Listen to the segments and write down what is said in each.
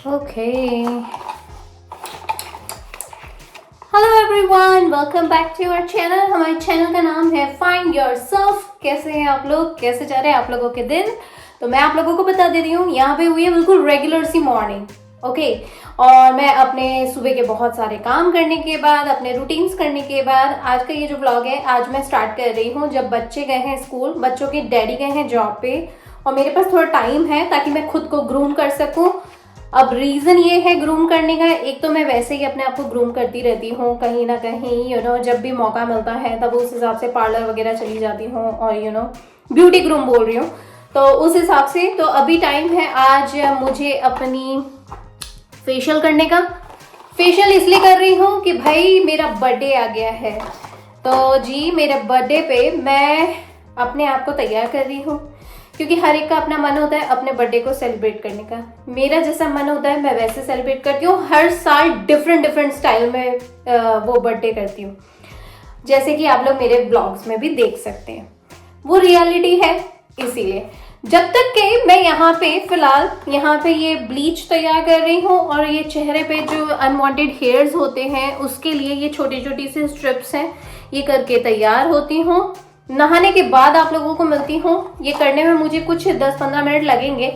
Okay, hello everyone, welcome back to our channel. हमारे channel का नाम है फाइंड योरसेल्फ। कैसे हैं आप लोग? कैसे जा रहे हैं आप लोगों के दिन? तो मैं आप लोगों को बता दे रही हूँ, यहाँ पे हुई है बिल्कुल रेगुलर सी मॉर्निंग। ओके, और मैं अपने सुबह के बहुत सारे काम करने के बाद, अपने रूटीन्स करने के बाद, आज का ये जो ब्लॉग है आज मैं स्टार्ट कर रही हूँ जब बच्चे गए हैं स्कूल, बच्चों के डैडी गए हैं जॉब पे और मेरे पास थोड़ा टाइम है ताकि मैं खुद को ग्रूम कर सकूँ। अब रीजन ये है ग्रूम करने का, एक तो मैं वैसे ही अपने आप को ग्रूम करती रहती हूँ कहीं ना कहीं, जब भी मौका मिलता है तब उस हिसाब से पार्लर वगैरह चली जाती हूँ और ब्यूटी ग्रूम बोल रही हूँ, तो उस हिसाब से। तो अभी टाइम है आज मुझे अपनी फेशियल करने का। फेशियल इसलिए कर रही हूँ कि भाई मेरा बर्थडे आ गया है, तो जी मेरे बर्थडे पे मैं अपने आप को तैयार कर रही हूँ, क्योंकि हर एक का अपना मन होता है अपने बर्थडे को सेलिब्रेट करने का। मेरा जैसा मन होता है मैं वैसे सेलिब्रेट करती हूँ। हर साल डिफरेंट स्टाइल में वो बर्थडे करती हूँ, जैसे कि आप लोग मेरे ब्लॉग्स में भी देख सकते हैं। वो रियलिटी है। इसीलिए जब तक कि मैं यहाँ पे फिलहाल यहाँ पे ये ब्लीच तैयार कर रही हूँ और ये चेहरे पे जो अनवांटेड हेयर्स होते हैं उसके लिए ये छोटी छोटी सी स्ट्रिप्स हैं, ये करके तैयार होती हूँ। नहाने के बाद आप लोगों को मिलती हूँ। ये करने में मुझे कुछ 10-15 मिनट लगेंगे।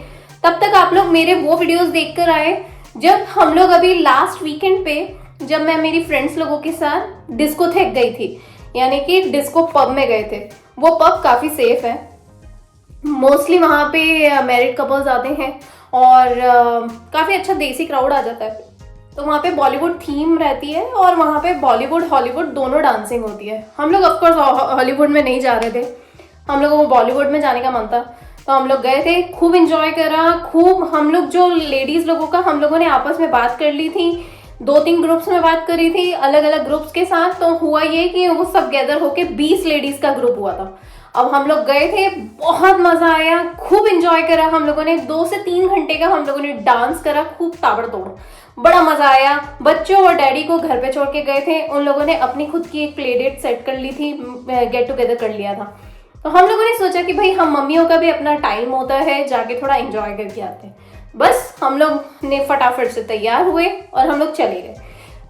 तब तक आप लोग मेरे वो वीडियोस देखकर आए जब हम लोग अभी लास्ट वीकेंड पे, जब मैं मेरी फ्रेंड्स लोगों के साथ डिस्कोथेक गई थी, यानी कि डिस्को पब में गए थे। वो पब काफ़ी सेफ है, मोस्टली वहाँ पे मैरिड कपल्स आते हैं और काफ़ी अच्छा देसी क्राउड आ जाता है। तो वहाँ पे बॉलीवुड थीम रहती है और वहाँ पे बॉलीवुड हॉलीवुड दोनों डांसिंग होती है। हम लोग ऑफकोर्स हॉलीवुड में नहीं जा रहे थे, हम लोगों को बॉलीवुड में जाने का मन था, तो हम लोग गए थे। खूब इंजॉय करा, खूब हम लोग जो लेडीज़ लोगों का हम लोगों ने आपस में बात कर ली थी, 2-3 ग्रुप्स में बात करी थी अलग अलग ग्रुप्स के साथ। तो हुआ ये कि वो सब गैदर होके 20 लेडीज़ का ग्रुप हुआ था। अब हम लोग गए थे, बहुत मजा आया, खूब इंजॉय करा हम लोगों ने। 2 से 3 घंटे का हम लोगों ने डांस करा, खूब ताबड़तोड़, बड़ा मजा आया। बच्चों और डैडी को घर पे छोड़ के गए थे, उन लोगों ने अपनी खुद की एक प्ले डेट सेट कर ली थी, गेट टुगेदर कर लिया था। तो हम लोगों ने सोचा कि भाई हम मम्मियों का भी अपना टाइम होता है, जाके थोड़ा एंजॉय करके आते हैं। बस हम लोग ने फटाफट से तैयार हुए और हम लोग चले गए।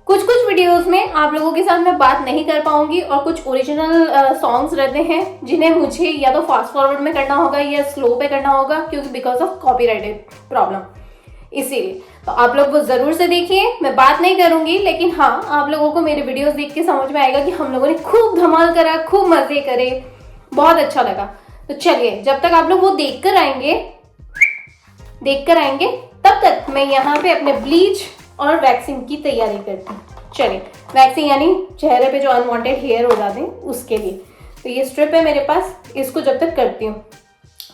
कुछ कुछ वीडियोस में आप लोगों के साथ मैं बात नहीं कर पाऊंगी और कुछ ओरिजिनल सॉन्ग्स रहते हैं जिन्हें मुझे या तो फास्ट फॉरवर्ड में करना होगा या स्लो पे करना होगा, क्योंकि बिकॉज ऑफ कॉपीराइटेड प्रॉब्लम। इसीलिए तो आप लोग वो जरूर से देखिए। मैं बात नहीं करूंगी, लेकिन हाँ आप लोगों को मेरे वीडियोस देख के समझ में आएगा कि हम लोगों ने खूब धमाल करा, खूब मजे करे, बहुत अच्छा लगा। तो चलिए, जब तक आप लोग वो देख कर आएंगे तब तक मैं यहाँ पे अपने ब्लीच और वैक्सिंग की तैयारी करती हूँ। चलिए, वैक्सिंग यानी चेहरे पे जो अनवांटेड हेयर हो जाते हैं उसके लिए। तो ये स्ट्रिप है मेरे पास, इसको जब तक करती हूँ,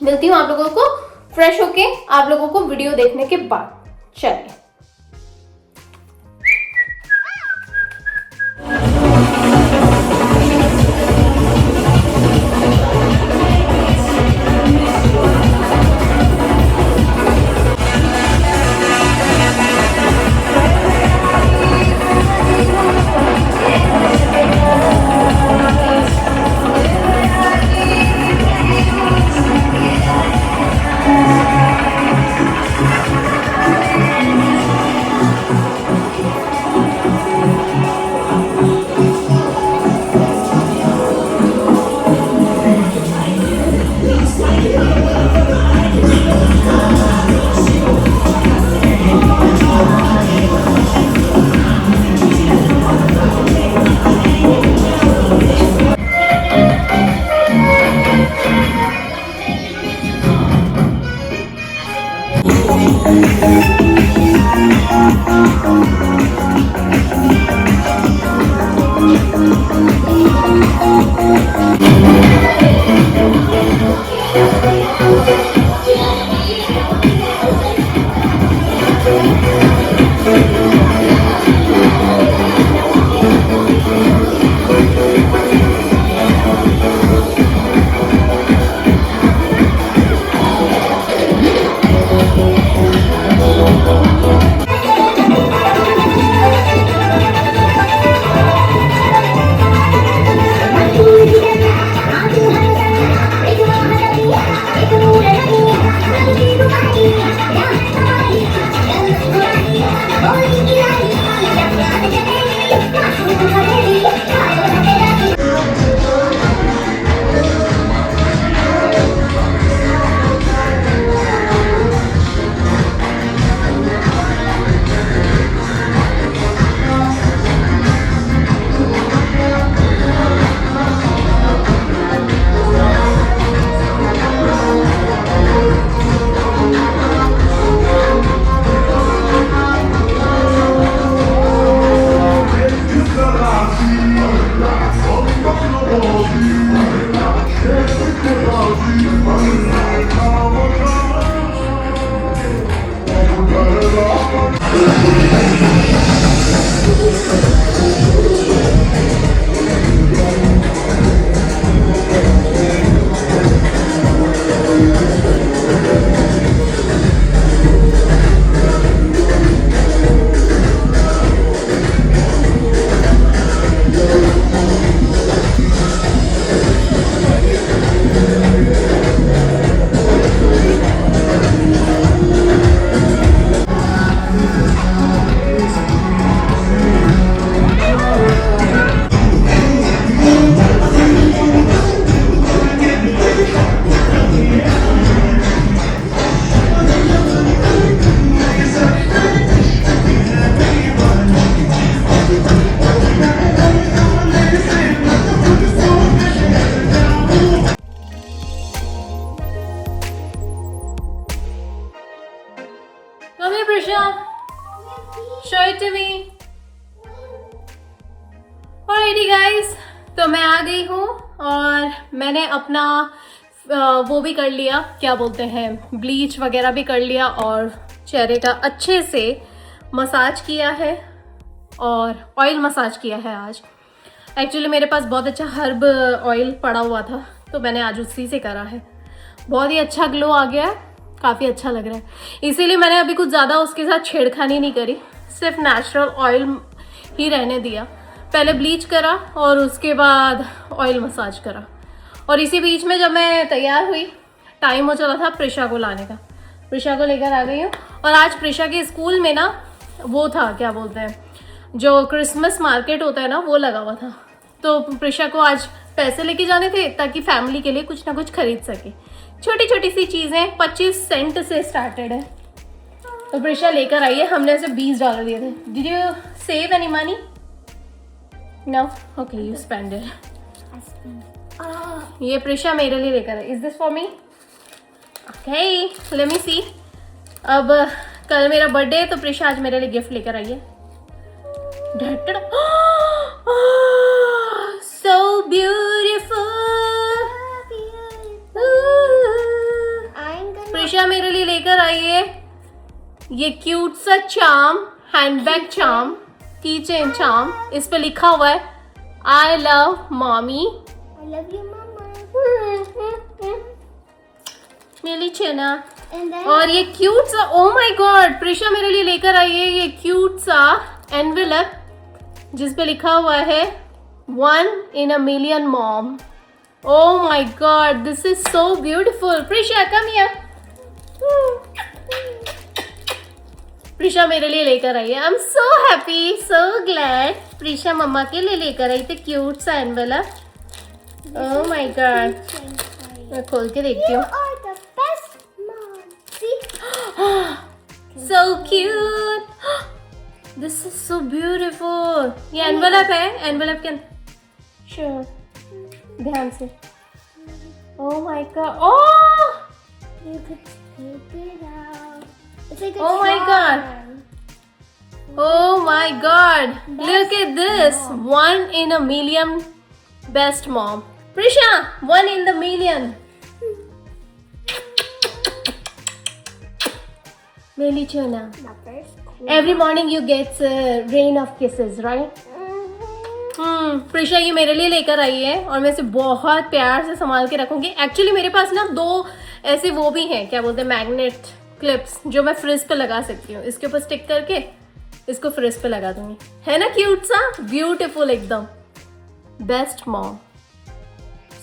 मिलती हूँ आप लोगों को फ्रेश होके आप लोगों को वीडियो देखने के बाद। चलिए, Come here, Prisha. Show it to me. Alrighty guys, तो मैं आ गई हूँ और मैंने अपना वो भी कर लिया, क्या बोलते हैं, ब्लीच वगैरह भी कर लिया और चेहरे का अच्छे से मसाज किया है और ऑयल मसाज किया है आज। एक्चुअली मेरे पास बहुत अच्छा हर्ब ऑयल पड़ा हुआ था तो मैंने आज उसी से करा है। बहुत ही अच्छा ग्लो आ गया है, काफ़ी अच्छा लग रहा है। इसीलिए मैंने अभी कुछ ज़्यादा उसके साथ छेड़खानी नहीं करी, सिर्फ नेचुरल ऑयल ही रहने दिया। पहले ब्लीच करा और उसके बाद ऑयल मसाज करा। और इसी बीच में जब मैं तैयार हुई, टाइम हो चला था प्रिशा को लाने का, प्रिशा को लेकर आ गई हूँ। और आज प्रिशा के स्कूल में ना वो था, क्या बोलते हैं, जो क्रिसमस मार्केट होता है ना, वो लगा हुआ था। तो प्रिशा को आज पैसे लेके जाने थे ताकि फैमिली के लिए कुछ ना कुछ खरीद सके। छोटी छोटी सी चीज़ें 25 सेंट से स्टार्टेड है। तो प्रिशा लेकर आई है, हमने ऐसे $20 दिए थे। Did you save any money? No, okay, you spend it. ये प्रिशा मेरे लिए लेकर है। Is this for me? Okay, let me see. अब कल मेरा बर्थडे है तो प्रिशा आज मेरे लिए गिफ्ट लेकर आई है। So beautiful. प्रिशा मेरे लिए लेकर आई है ये क्यूट सा charm, handbag charm, key chain charm. इस पे लिखा हुआ है I love mommy. I love you, Mama. मेरी चेना। And then और ये क्यूट सा, ओ माय गॉड, प्रिशा मेरे लिए लेकर आई है ये क्यूट सा एनवेलप जिस पे लिखा हुआ है 1 in a million mom. Oh my god, this is so beautiful. Prisha, come here. Prisha मेरे लिए लेकर आई है। I am so happy, so glad. Prisha मम्मा के लिए लेकर आई थी क्यूट सा एनवेलप। ओह माय गॉड, मैं खोल के देखती you हूँ। are the best mom. See? So cute. This is so beautiful. ये एनवेलप है, एनवेलप के अंदर श्योर, ध्यान से। Oh my God, oh You could take it out. It's like a Oh my God. charm. oh my god, look at this, 1 in a million best mom. Prisha, 1 in the million. Really, Chona. My first queen. Every morning you get rain of kisses, right? Prisha ये मेरे लिए लेकर आई है और मैं इसे बहुत प्यार से संभाल के रखूंगी। एक्चुअली मेरे पास ना 2 ऐसे वो भी हैं, क्या बोलते हैं, मैग्नेट क्लिप्स, जो मैं फ्रिज पे लगा सकती हूँ। इसके ऊपर स्टिक करके इसको फ्रिज पे लगा दूंगी। है ना क्यूट सा, ब्यूटीफुल एकदम। Best mom,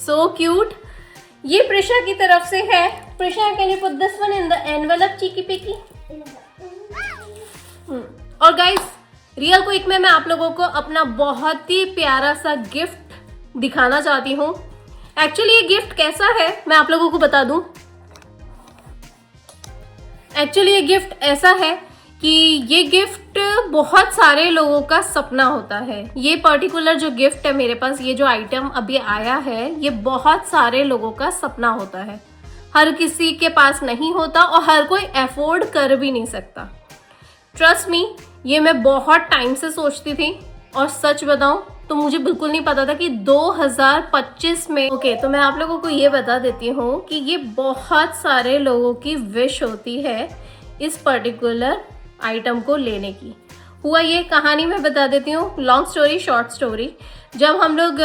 so cute. ये प्रिशा की तरफ से है। Prisha, can you put this one in the envelope, cheeky peeky. और गाइस, रियल क्विक में मैं आप लोगों को अपना बहुत ही प्यारा सा गिफ्ट दिखाना चाहती हूँ। एक्चुअली ये गिफ्ट कैसा है मैं आप लोगों को बता दूं। एक्चुअली ये गिफ्ट ऐसा है कि ये गिफ्ट बहुत सारे लोगों का सपना होता है। ये पर्टिकुलर जो गिफ्ट है मेरे पास, ये जो आइटम अभी आया है, ये बहुत सारे लोगों का सपना होता है। हर किसी के पास नहीं होता और हर कोई अफोर्ड कर भी नहीं सकता। ट्रस्ट मी, ये मैं बहुत टाइम से सोचती थी और सच बताऊं तो मुझे बिल्कुल नहीं पता था कि 2025 में ओके। तो मैं आप लोगों को ये बता देती हूँ कि ये बहुत सारे लोगों की विश होती है इस पर्टिकुलर आइटम को लेने की। हुआ ये, कहानी मैं बता देती हूँ, लॉन्ग स्टोरी शॉर्ट स्टोरी। जब हम लोग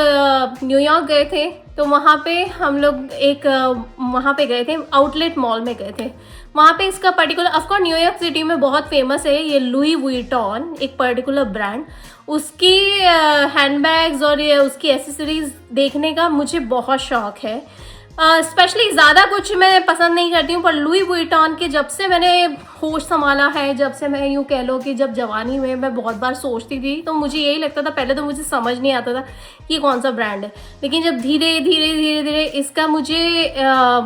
न्यूयॉर्क गए थे तो वहाँ पे हम लोग वहाँ पे गए थे, आउटलेट मॉल में गए थे। वहाँ पे इसका पर्टिकुलर, ऑफकोर्स न्यूयॉर्क सिटी में बहुत फेमस है ये लुई वुइटन, एक पर्टिकुलर ब्रांड। उसकी हैंडबैग्स और ये उसकी एसेसरीज देखने का मुझे बहुत शौक है। स्पेशली ज़्यादा कुछ मैं पसंद नहीं करती हूँ, पर लुई वुइटन के जब से मैंने होश संभाला है, जब से मैं यूँ कह लो कि जब जवानी में मैं बहुत बार सोचती थी तो मुझे यही लगता था, पहले तो मुझे समझ नहीं आता था कि कौन सा ब्रांड है। लेकिन जब धीरे धीरे इसका मुझे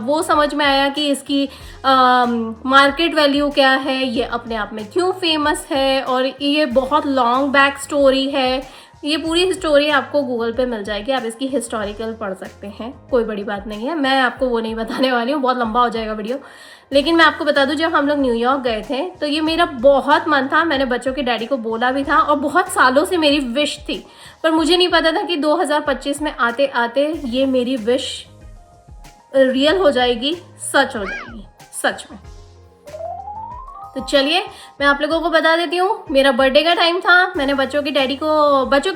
वो समझ में आया कि इसकी मार्केट वैल्यू क्या है, ये अपने आप में क्यों फेमस है और ये बहुत लॉन्ग बैक स्टोरी है। ये पूरी स्टोरी आपको गूगल पे मिल जाएगी, आप इसकी हिस्टोरिकल पढ़ सकते हैं, कोई बड़ी बात नहीं है। मैं आपको वो नहीं बताने वाली हूँ, बहुत लंबा हो जाएगा वीडियो। लेकिन मैं आपको बता दूं, जब हम लोग न्यूयॉर्क गए थे तो ये मेरा बहुत मन था, मैंने बच्चों के डैडी को बोला भी था और बहुत सालों से मेरी विश थी, पर मुझे नहीं पता था कि 2025 में आते आते ये मेरी विश रियल हो जाएगी, सच हो जाएगी, सच में। तो चलिए मैं आप लोगों को बता देती हूँ, मेरा बर्थडे का टाइम था, मैंने बच्चों के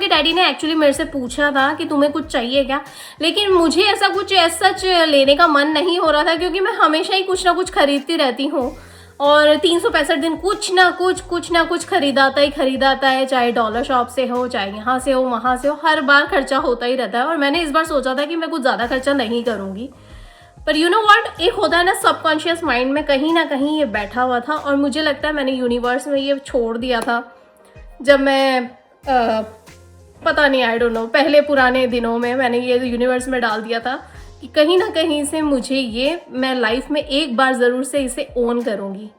डैडी ने एक्चुअली मेरे से पूछा था कि तुम्हें कुछ चाहिए क्या, लेकिन मुझे ऐसा कुछ सच लेने का मन नहीं हो रहा था, क्योंकि मैं हमेशा ही कुछ ना कुछ खरीदती रहती हूँ और 365 दिन कुछ ना कुछ खरीदाता है, चाहे डॉलर शॉप से हो, चाहे यहाँ से हो, वहाँ से हो, हर बार खर्चा होता ही रहता है। और मैंने इस बार सोचा था कि मैं कुछ ज़्यादा खर्चा नहीं करूँगी, पर यू नो व्हाट, एक होता है ना सबकॉन्शियस माइंड में कहीं ना कहीं ये बैठा हुआ था, और मुझे लगता है मैंने यूनिवर्स में ये छोड़ दिया था जब मैं पता नहीं, आई डोंट नो, पहले पुराने दिनों में मैंने ये यूनिवर्स में डाल दिया था कि कहीं ना कहीं से मुझे ये, मैं लाइफ में एक बार ज़रूर से इसे ओन करूँगी।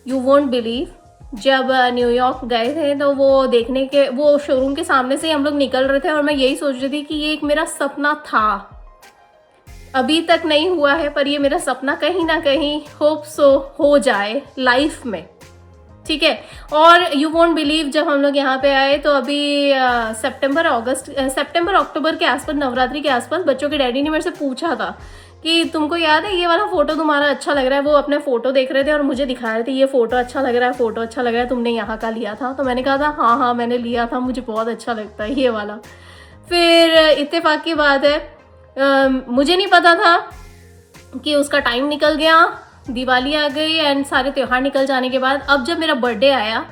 यू वोंट बिलीव, जब न्यूयॉर्क गए थे तो वो शोरूम के सामने से हम लोग निकल रहे थे और मैं यही सोच रही थी कि ये एक मेरा सपना था, अभी तक नहीं हुआ है, पर ये मेरा सपना कहीं ना कहीं होप सो हो जाए लाइफ में, ठीक है। और यू वोंट बिलीव, जब हम लोग यहाँ पे आए तो अभी सितंबर अक्टूबर के आसपास, नवरात्रि के आसपास, बच्चों के डैडी ने मेरे से पूछा था कि तुमको याद है ये वाला फोटो तुम्हारा अच्छा लग रहा है। वो अपने फोटो देख रहे थे और मुझे दिखा रहे थे, ये फोटो अच्छा लग रहा है, तुमने यहाँ का लिया था। तो मैंने कहा था हाँ मैंने लिया था, मुझे बहुत अच्छा लगता है ये वाला। फिर इत्तेफाक की बात है, मुझे नहीं पता था कि उसका टाइम निकल गया, दिवाली आ गई एंड सारे त्योहार निकल जाने के बाद अब जब मेरा बर्थडे आया,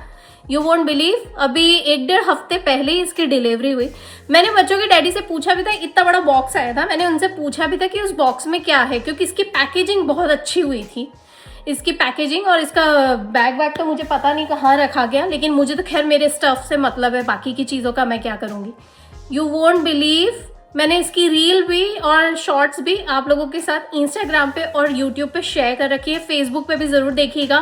यू वोंट बिलीव, अभी 1-1.5 हफ्ते पहले ही इसकी डिलीवरी हुई। मैंने बच्चों के डैडी से पूछा भी था, इतना बड़ा बॉक्स आया था, मैंने उनसे पूछा भी था कि उस बॉक्स में क्या है, क्योंकि इसकी पैकेजिंग बहुत अच्छी हुई थी, इसकी पैकेजिंग। और इसका बैग तो मुझे पता नहीं कहाँ रखा गया, लेकिन मुझे तो खैर मेरे स्टफ से मतलब है, बाकी की चीज़ों का मैं क्या करूँगी। यू वोंट बिलीव, मैंने इसकी रील भी और शॉर्ट्स भी आप लोगों के साथ इंस्टाग्राम पे और यूट्यूब पे शेयर कर रखी है, फेसबुक पे भी ज़रूर देखिएगा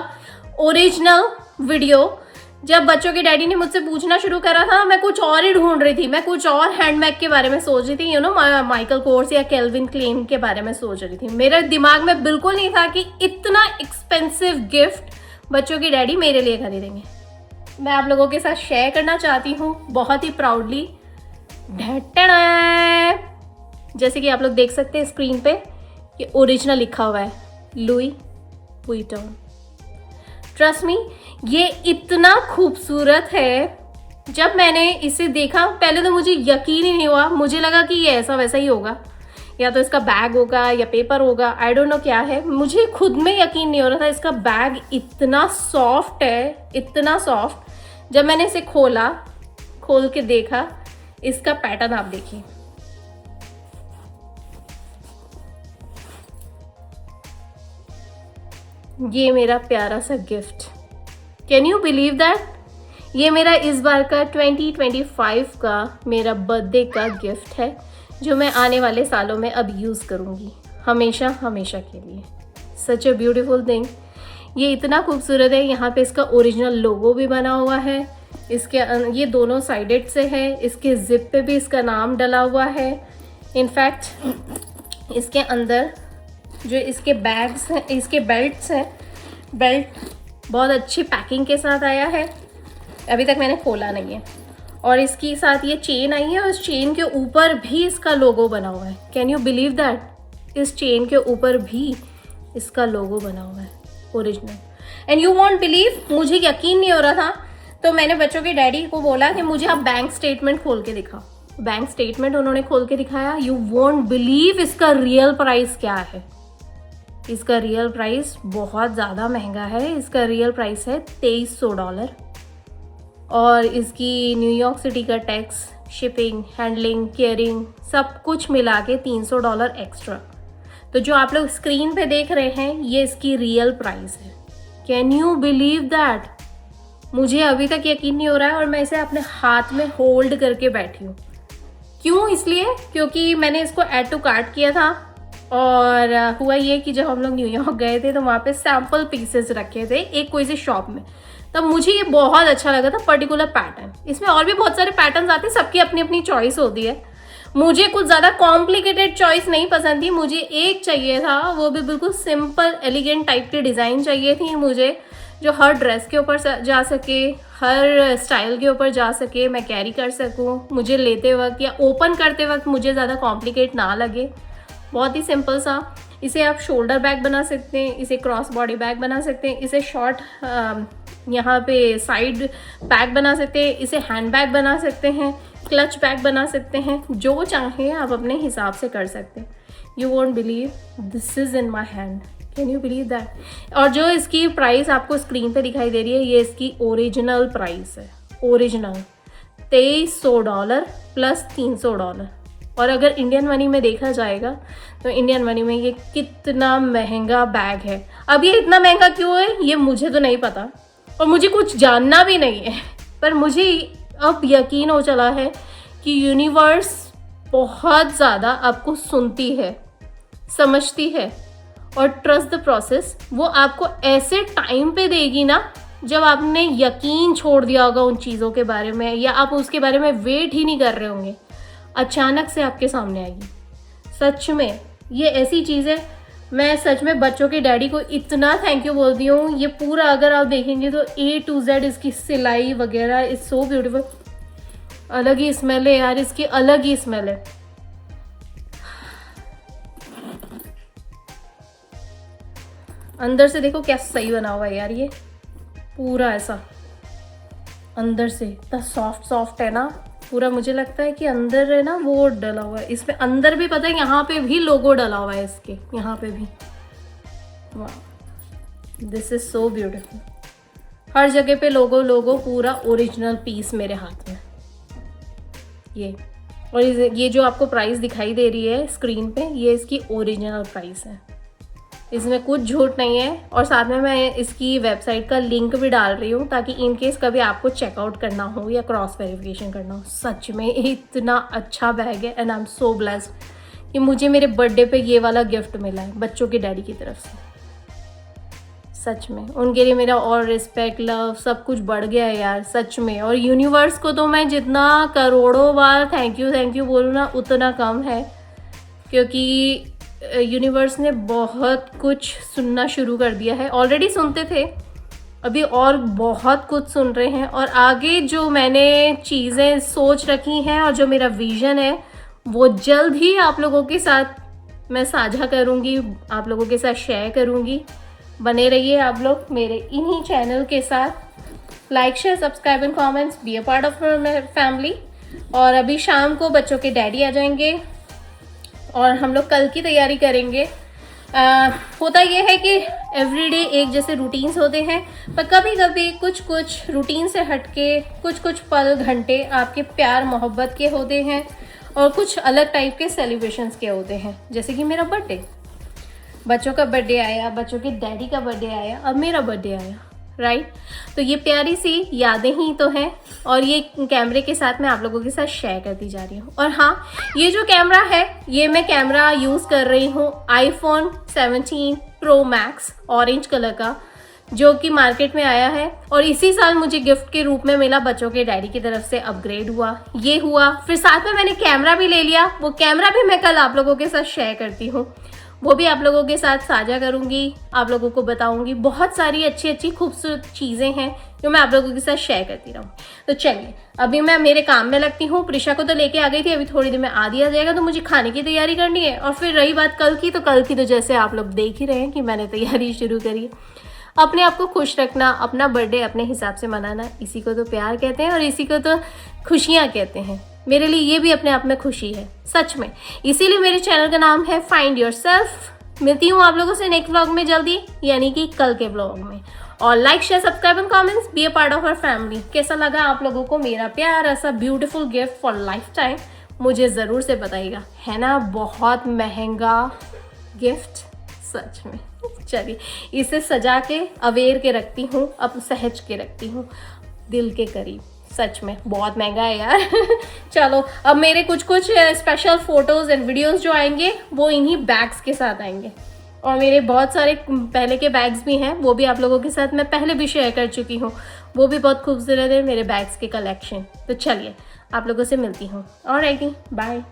ओरिजिनल वीडियो। जब बच्चों के डैडी ने मुझसे पूछना शुरू करा था, मैं कुछ और ही ढूंढ रही थी, मैं कुछ और हैंडबैग के बारे में सोच रही थी, यू नो माइकल कोर्स या केल्विन क्लेन के बारे में सोच रही थी। मेरे दिमाग में बिल्कुल नहीं था कि इतना एक्सपेंसिव गिफ्ट बच्चों के डैडी मेरे लिए खरीदेंगे। मैं आप लोगों के साथ शेयर करना चाहती हूँ बहुत ही प्राउडली। जैसे कि आप लोग देख सकते हैं स्क्रीन पे, ये ओरिजिनल लिखा हुआ है, लुई वुइटन। ट्रस्ट मी, ये इतना खूबसूरत है। जब मैंने इसे देखा, पहले तो मुझे यकीन ही नहीं हुआ, मुझे लगा कि ये ऐसा वैसा ही होगा, या तो इसका बैग होगा या पेपर होगा, आई डोंट नो क्या है, मुझे खुद में यकीन नहीं हो रहा था। इसका बैग इतना सॉफ्ट है, इतना सॉफ्ट। जब मैंने इसे खोल के देखा, इसका पैटर्न आप देखिए, ये मेरा प्यारा सा gift, can you believe that, ये मेरा इस बार का 2025 का मेरा बर्थडे का गिफ्ट है, जो मैं आने वाले सालों में अब यूज़ करूँगी हमेशा के लिए। सच ए ब्यूटीफुल थिंग। ये इतना खूबसूरत है, यहाँ पे इसका ओरिजिनल लोगो भी बना हुआ है, इसके ये दोनों साइडेड से है, इसके जिप पे भी इसका नाम डला हुआ है। इनफैक्ट इसके अंदर जो इसके बैग्स हैं, इसके बेल्ट्स हैं, बेल्ट बहुत अच्छी पैकिंग के साथ आया है, अभी तक मैंने खोला नहीं है। और इसके साथ ये चेन आई है, और इस चेन के ऊपर भी इसका लोगो बना हुआ है। कैन यू बिलीव दैट, इस चेन के ऊपर भी इसका लोगो बना हुआ है original. And you won't believe, मुझे यकीन नहीं हो रहा था, तो मैंने बच्चों के डैडी को बोला कि मुझे आप बैंक स्टेटमेंट खोल के दिखाओ। बैंक स्टेटमेंट उन्होंने खोल के दिखाया। यू वोंट बिलीव इसका रियल प्राइस क्या है। इसका रियल प्राइस बहुत ज़्यादा महंगा है। इसका रियल प्राइस है $2300, और इसकी न्यूयॉर्क सिटी का टैक्स, शिपिंग, हैंडलिंग, केयरिंग सब कुछ मिला के $300 एक्स्ट्रा। तो जो आप लोग स्क्रीन पे देख रहे हैं, ये इसकी रियल प्राइस है। Can you believe that. मुझे अभी तक यकीन नहीं हो रहा है, और मैं इसे अपने हाथ में होल्ड करके बैठी हूँ। क्यों? इसलिए क्योंकि मैंने इसको ऐड टू कार्ट किया था, और हुआ ये कि जब हम लोग न्यूयॉर्क गए थे तो वहाँ पे सैम्पल पीसेस रखे थे एक कोई सी शॉप में। तब मुझे ये बहुत अच्छा लगा था पर्टिकुलर पैटर्न। इसमें और भी बहुत सारे पैटर्न्स आते हैं, सबकी अपनी अपनी चॉइस होती है। मुझे कुछ ज़्यादा कॉम्प्लिकेटेड चॉइस नहीं पसंद थी, मुझे एक चाहिए था, वो भी बिल्कुल सिंपल एलिगेंट टाइप की डिज़ाइन चाहिए थी मुझे, जो हर ड्रेस के ऊपर जा सके, हर स्टाइल के ऊपर जा सके, मैं कैरी कर सकूं, मुझे लेते वक्त या ओपन करते वक्त मुझे ज़्यादा कॉम्प्लिकेट ना लगे। बहुत ही सिंपल सा। इसे आप शोल्डर बैग बना सकते हैं, इसे क्रॉस बॉडी बैग बना सकते हैं, इसे शॉर्ट यहाँ पे साइड बैग बना सकते हैं, इसे हैंड बैग बना सकते हैं, क्लच बैग बना सकते हैं, जो चाहें आप अपने हिसाब से कर सकते हैं। You won't believe this is in my hand, can you believe that. और जो इसकी प्राइस आपको स्क्रीन पे दिखाई दे रही है, ये इसकी ओरिजिनल प्राइस है, ओरिजिनल $2300 प्लस $300। और अगर इंडियन मनी में देखा जाएगा तो इंडियन मनी में ये कितना महंगा बैग है। अब ये इतना महंगा क्यों है ये मुझे तो नहीं पता, और मुझे कुछ जानना भी नहीं है, पर मुझे अब यकीन हो चला है कि यूनिवर्स बहुत ज़्यादा आपको सुनती है, समझती है, और ट्रस्ट द प्रोसेस वो आपको ऐसे टाइम पे देगी ना जब आपने यकीन छोड़ दिया होगा उन चीज़ों के बारे में, या आप उसके बारे में वेट ही नहीं कर रहे होंगे, अचानक से आपके सामने आएगी। सच में ये ऐसी चीज़ है, मैं सच में बच्चों के डैडी को इतना थैंक यू बोलती हूँ। ये पूरा अगर आप देखेंगे तो A to Z इसकी सिलाई वगैरह इज़ सो ब्यूटीफुल। अलग ही स्मेल है यार इसकी, अलग ही स्मेल है। अंदर से देखो क्या सही बना हुआ है यार, ये पूरा ऐसा अंदर से इतना सॉफ्ट सॉफ्ट है ना पूरा। मुझे लगता है कि अंदर है ना वो डला हुआ है इसमें, अंदर भी पता है यहाँ पे भी लोगो डला हुआ है इसके, यहाँ पे भी। वाह, दिस इज सो ब्यूटीफुल। हर जगह पे लोगो लोगो, पूरा ओरिजिनल पीस मेरे हाथ में ये। और ये जो आपको प्राइस दिखाई दे रही है स्क्रीन पे, ये इसकी ओरिजिनल प्राइस है, इसमें कुछ झूठ नहीं है। और साथ में मैं इसकी वेबसाइट का लिंक भी डाल रही हूँ ताकि इन केस कभी आपको चेकआउट करना हो या क्रॉस वेरिफिकेशन करना हो। सच में इतना अच्छा बैग है and I am so blessed कि मुझे मेरे बर्थडे पे ये वाला गिफ्ट मिला है बच्चों के डैडी की तरफ से। सच में उनके लिए मेरा और रिस्पेक्ट, लव सब कुछ बढ़ गया है यार सच में। और यूनिवर्स को तो मैं जितना करोड़ों बार थैंक यू बोलूँ ना उतना कम है, क्योंकि यूनिवर्स ने बहुत कुछ सुनना शुरू कर दिया है। ऑलरेडी सुनते थे, अभी और बहुत कुछ सुन रहे हैं। और आगे जो मैंने चीज़ें सोच रखी हैं और जो मेरा विज़न है वो जल्द ही आप लोगों के साथ मैं साझा करूँगी, आप लोगों के साथ शेयर करूँगी। बने रहिए आप लोग मेरे इन्हीं चैनल के साथ। Like share subscribe and comments, be a part of my family. और अभी शाम को बच्चों के डैडी आ जाएंगे और हम लोग कल की तैयारी करेंगे। होता ये है कि एवरीडे एक जैसे रूटीन्स होते हैं, पर कभी कभी कुछ रूटीन से हटके कुछ पल घंटे आपके प्यार मोहब्बत के होते हैं और कुछ अलग टाइप के सेलिब्रेशंस के होते हैं। जैसे कि मेरा बर्थडे, बच्चों का बर्थडे आया, बच्चों के डैडी का बर्थडे आया, अब मेरा बर्थडे आया, राइट। तो ये प्यारी सी यादें ही तो हैं और ये कैमरे के साथ मैं आप लोगों के साथ शेयर करती जा रही हूँ। और हाँ, ये जो कैमरा है ये मैं कैमरा यूज़ कर रही हूँ iPhone 17 Pro Max orange colour का, जो कि मार्केट में आया है और इसी साल मुझे गिफ्ट के रूप में मिला। बच्चों के डैडी की तरफ से अपग्रेड हुआ, ये हुआ। फिर साथ में मैंने कैमरा भी ले लिया, वो कैमरा भी मैं कल आप लोगों के साथ शेयर करती हूँ, वो भी आप लोगों के साथ साझा करूंगी, आप लोगों को बताऊंगी। बहुत सारी अच्छी खूबसूरत चीज़ें हैं जो मैं आप लोगों के साथ शेयर करती रहूँ। तो चलिए अभी मैं मेरे काम में लगती हूँ। प्रिशा को तो लेके आ गई थी, अभी थोड़ी देर में आ दिया जाएगा तो मुझे खाने की तैयारी करनी है। और फिर रही बात कल की, तो कल की तो जैसे आप लोग देख ही रहे हैं कि मैंने तैयारी शुरू करी। अपने आप को खुश रखना, अपना बर्थडे अपने हिसाब से मनाना, इसी को तो प्यार कहते हैं और इसी को तो खुशियाँ कहते हैं। मेरे लिए ये भी अपने आप में खुशी है सच में, इसीलिए मेरे चैनल का नाम है फाइंड योरसेल्फ। मिलती हूँ आप लोगों से नेक्स्ट व्लॉग में जल्दी, यानी कि कल के व्लॉग में। और like share subscribe and comments, be a part of our family. कैसा लगा आप लोगों को मेरा प्यार, ऐसा beautiful gift for life time, मुझे ज़रूर से बताइएगा, है ना। बहुत महंगा गिफ्ट सच में। चलिए इसे सजा के अवेयर के रखती हूँ, अब सहज के रखती हूँ दिल के करीब। सच में बहुत महंगा है यार। चलो अब मेरे कुछ स्पेशल फोटोज एंड वीडियोस जो आएंगे वो इन्हीं बैग्स के साथ आएंगे। और मेरे बहुत सारे पहले के बैग्स भी हैं, वो भी आप लोगों के साथ मैं पहले भी शेयर कर चुकी हूँ। वो भी बहुत खूबसूरत है मेरे बैग्स के कलेक्शन। तो चलिए आप लोगों से मिलती हूँ। Alrighty, bye.